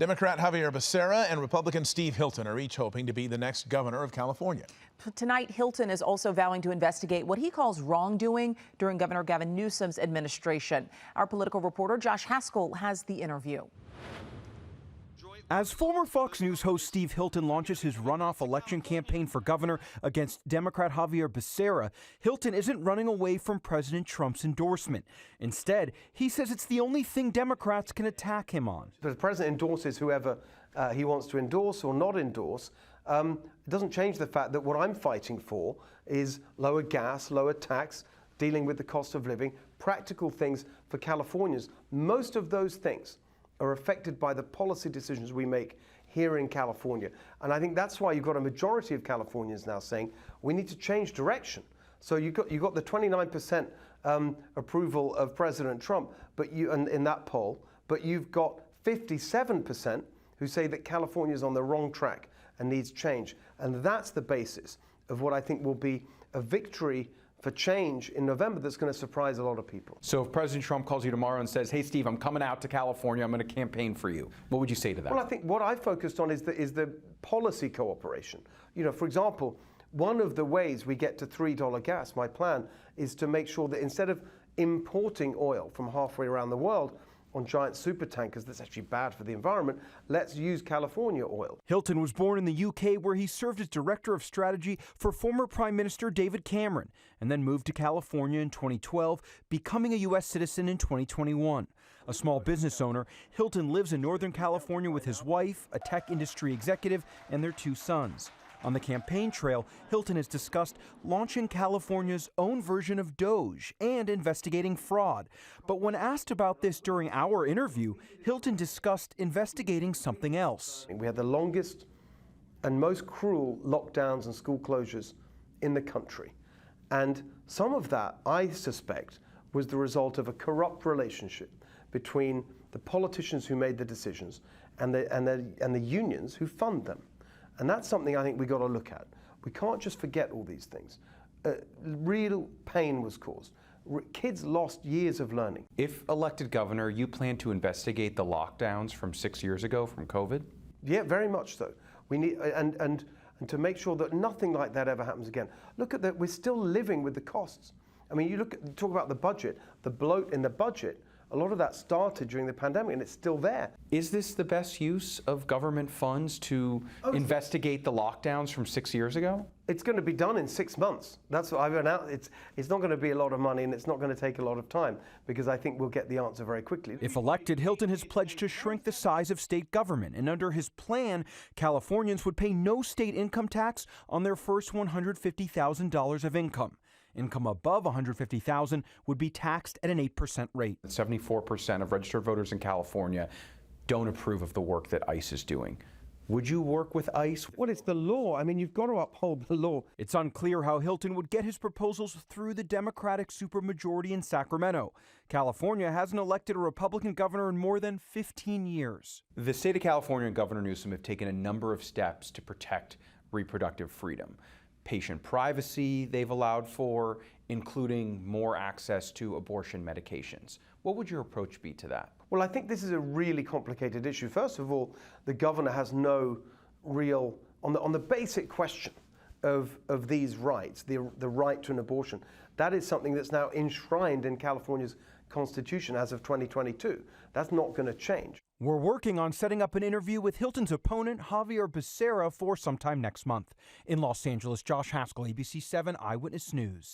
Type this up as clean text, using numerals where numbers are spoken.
Democrat Javier Becerra and Republican Steve Hilton are each hoping to be the next governor of California. Tonight, Hilton is also vowing to investigate what he calls wrongdoing during Governor Gavin Newsom's administration. Our political reporter Josh Haskell has the interview. As former Fox News host Steve Hilton launches his runoff election campaign for governor against Democrat Javier Becerra, Hilton isn't running away from President Trump's endorsement. Instead, he says it's the only thing Democrats can attack him on. The president endorses whoever he wants to endorse or not endorse. It doesn't change the fact that what I'm fighting for is lower gas, lower tax, dealing with the cost of living, practical things for Californians. Most of those things are affected by the policy decisions we make here in California. And I think that's why you've got a majority of Californians now saying we need to change direction. So you got the 29% approval of President Trump, but in that poll, but you've got 57% who say that California is on the wrong track and needs change. And that's the basis of what I think will be a victory for change in November that's going to surprise a lot of people. So if President Trump calls you tomorrow and says, hey, Steve, I'm coming out to California, I'm going to campaign for you, what would you say to that? Well, I think what I focused on is the policy cooperation. You know, for example, one of the ways we get to $3 gas, my plan, is to make sure that instead of importing oil from halfway around the world on giant super tankers, that's actually bad for the environment, let's use California oil. Hilton was born in the UK, where he served as director of strategy for former Prime Minister David Cameron, and then moved to California in 2012, becoming a U.S. citizen in 2021. A small business owner, Hilton lives in Northern California with his wife, a tech industry executive, and their 2 sons. On the campaign trail, Hilton has discussed launching California's own version of Doge and investigating fraud. But when asked about this during our interview, Hilton discussed investigating something else. We had the longest and most cruel lockdowns and school closures in the country. And some of that, I suspect, was the result of a corrupt relationship between the politicians who made the decisions and the unions who fund them. And that's something I think we've got to look at. We can't just forget all these things. Real pain was caused. Kids lost years of learning. If elected governor, you plan to investigate the lockdowns from 6 years ago from COVID? Yeah, very much so. We need, and to make sure that nothing like that ever happens again. Look at that, we're still living with the costs. I mean, talk about the budget, the bloat in the budget. A lot of that started during the pandemic, and it's still there. Is this the best use of government funds to investigate the lockdowns from 6 years ago? It's going to be done in 6 months. That's what I've announced. It's not going to be a lot of money, and it's not going to take a lot of time, because I think we'll get the answer very quickly. If elected, Hilton has pledged to shrink the size of state government, and under his plan, Californians would pay no state income tax on their first $150,000 of income. Income above $150,000 would be taxed at an 8% rate. 74% of registered voters in California don't approve of the work that ICE is doing. Would you work with ICE? Well, it's the law. I mean, you've got to uphold the law. It's unclear how Hilton would get his proposals through the Democratic supermajority in Sacramento. California hasn't elected a Republican governor in more than 15 years. The state of California and Governor Newsom have taken a number of steps to protect reproductive freedom. Patient privacy they've allowed for, including more access to abortion medications. What would your approach be to that? Well, I think this is a really complicated issue. First of all, the governor has no real, on the basic question of these rights, the right to an abortion, that is something that's now enshrined in California's Constitution as of 2022. That's not going to change. We're working on setting up an interview with Hilton's opponent, Javier Becerra, for sometime next month. In Los Angeles, Josh Haskell, ABC 7 Eyewitness News.